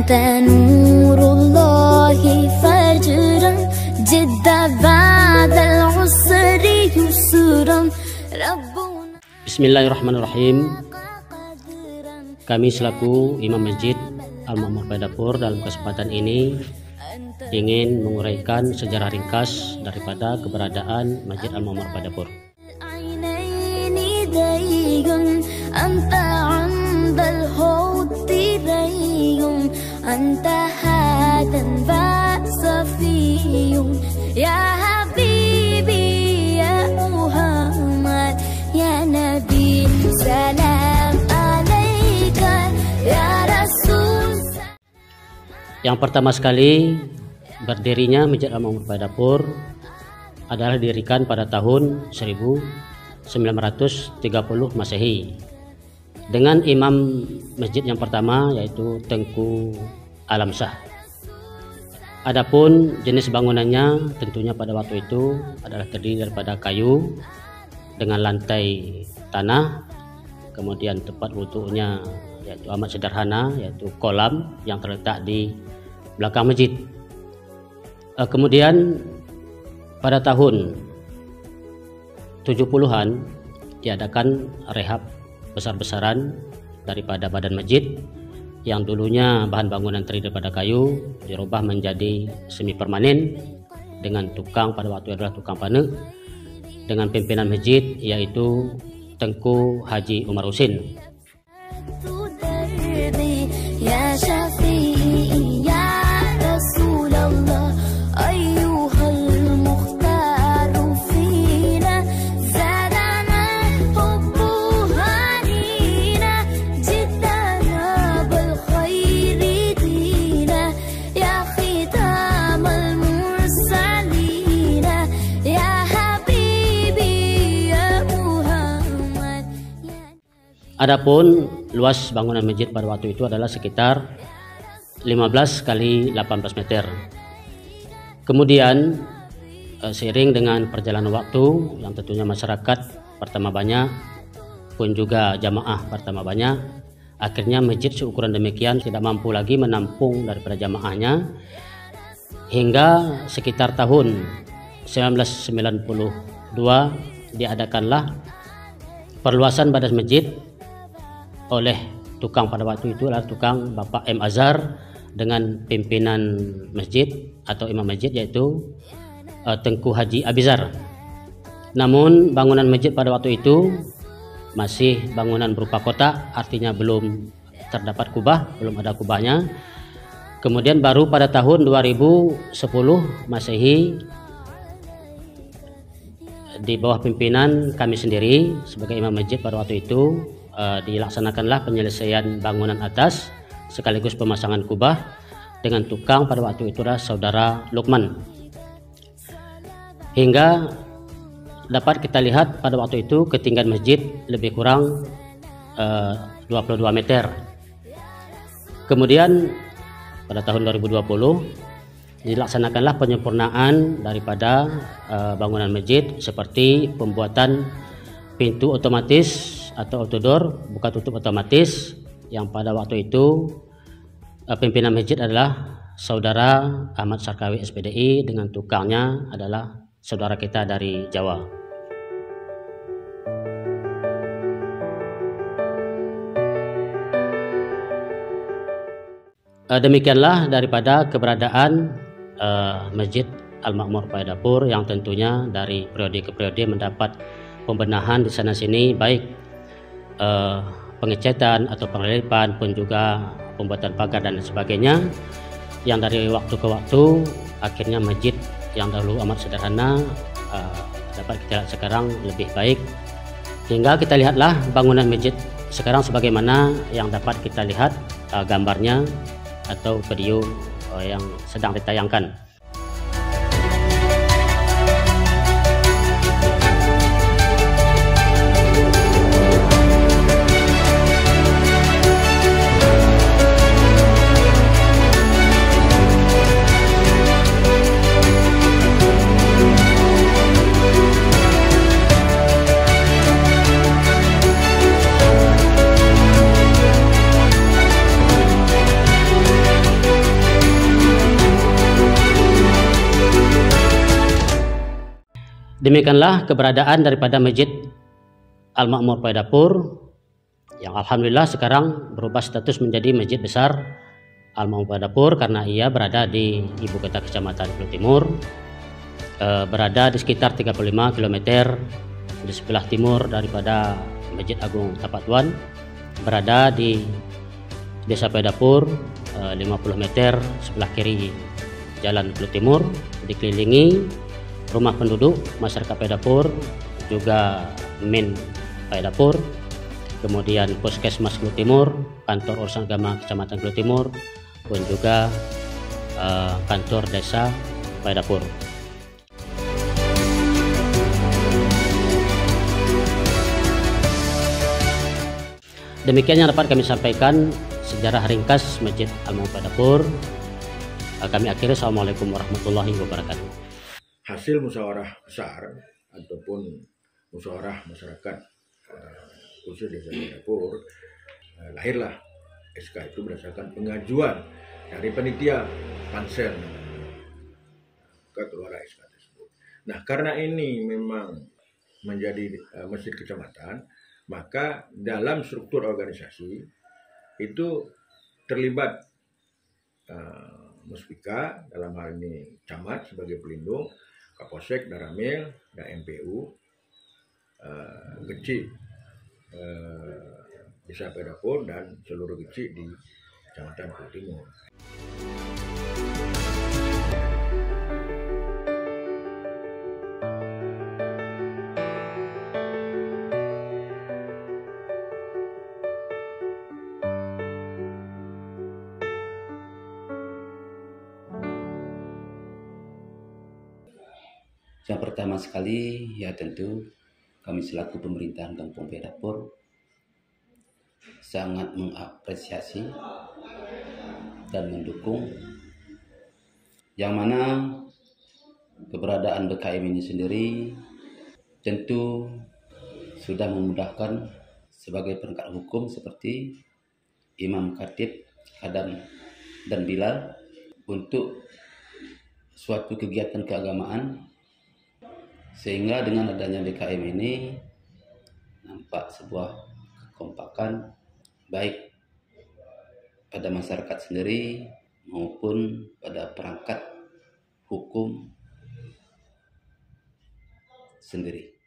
أنت نور الله فجرا جد بعد العسر يسرا ربنا. Bismillahirrahmanirrahim. Kami selaku Imam Masjid Al-Ma'mur Paidapur dalam kesempatan ini ingin menguraikan sejarah ringkas daripada keberadaan Masjid Al-Ma'mur Paidapur. Yang pertama sekali berdirinya Masjid Al-Ma'mur Paidapur adalah didirikan pada tahun 1930 Masehi dengan imam masjid yang pertama yaitu Tengku Alamsyah. Adapun jenis bangunannya tentunya pada waktu itu adalah terdiri daripada kayu dengan lantai tanah, kemudian tempat wudhunya yaitu amat sederhana, yaitu kolam yang terletak di belakang masjid. Kemudian pada tahun 70-an diadakan rehab besar-besaran daripada badan masjid yang dulunya bahan bangunan terdiri daripada kayu dirubah menjadi semi permanen dengan tukang pada waktu adalah tukang panek dengan pimpinan masjid yaitu Tengku Haji Umar Husin. Adapun luas bangunan masjid pada waktu itu adalah sekitar 15 kali 18 meter. Kemudian seiring dengan perjalanan waktu yang tentunya masyarakat pertama banyak pun juga jamaah pertama banyak, akhirnya masjid seukuran demikian tidak mampu lagi menampung daripada jamaahnya, hingga sekitar tahun 1992 diadakanlah perluasan badan masjid oleh tukang pada waktu itu adalah tukang Bapak M. Azhar dengan pimpinan masjid atau imam masjid yaitu Tengku Haji Abizar. Namun bangunan masjid pada waktu itu masih bangunan berupa kotak, artinya belum terdapat kubah, belum ada kubahnya. Kemudian baru pada tahun 2010 Masehi di bawah pimpinan kami sendiri sebagai imam masjid pada waktu itu dilaksanakanlah penyelesaian bangunan atas sekaligus pemasangan kubah dengan tukang pada waktu itu adalah saudara Lukman. Hingga dapat kita lihat pada waktu itu ketinggian masjid lebih kurang 22 meter. Kemudian pada tahun 2020 dilaksanakanlah penyempurnaan daripada bangunan masjid seperti pembuatan pintu otomatis atau outdoor buka tutup otomatis yang pada waktu itu pimpinan masjid adalah saudara Ahmad Sarkawi SPDI dengan tukangnya adalah saudara kita dari Jawa. Demikianlah daripada keberadaan Masjid Al-Ma'mur Paidapur yang tentunya dari periode ke periode mendapat pembenahan di sana sini, baik pengecatan atau pengrelipan pun juga pembuatan pagar dan sebagainya, yang dari waktu ke waktu akhirnya masjid yang dahulu amat sederhana dapat kita lihat sekarang lebih baik, hingga kita lihatlah bangunan masjid sekarang sebagaimana yang dapat kita lihat gambarnya atau video yang sedang ditayangkan. Demikianlah keberadaan daripada Masjid Al-Ma'mur Paidapur yang alhamdulillah sekarang berubah status menjadi Masjid Besar Al-Ma'mur Paidapur karena ia berada di ibu kota Kecamatan Pulau Timur, berada di sekitar 35 km di sebelah timur daripada Masjid Agung Tapak Tuan, berada di Desa Paidapur 50 meter sebelah kiri Jalan Pulau Timur, dikelilingi rumah penduduk masyarakat Paidapur, juga Min Paidapur, kemudian Puskesmas Pulau Timur, kantor urusan agama Kecamatan Pulau Timur, pun juga kantor desa Paidapur. Demikian yang dapat kami sampaikan sejarah ringkas Masjid Al-Ma'mur Paidapur. Kami akhiri. Assalamualaikum warahmatullahi wabarakatuh. Hasil musyawarah besar ataupun musyawarah masyarakat khusus Desa Paidapur, lahirlah SK itu berdasarkan pengajuan dari panitia pansel ke keluar SK tersebut. Nah, karena ini memang menjadi masjid kecamatan, maka dalam struktur organisasi itu terlibat Muspika, dalam hal ini camat sebagai pelindung, Kapolsek, Daramil, dan MPU, kecil Desa Paidapur dan seluruh kecil di Kecamatan Pulau Timur. Yang pertama sekali, ya tentu kami selaku pemerintahan Kampung Paidapur sangat mengapresiasi dan mendukung yang mana keberadaan BKM ini sendiri tentu sudah memudahkan sebagai perangkat hukum seperti Imam Khatib, Khadam, dan Bilal untuk suatu kegiatan keagamaan, sehingga dengan adanya BKM ini nampak sebuah kekompakan baik pada masyarakat sendiri maupun pada perangkat hukum sendiri.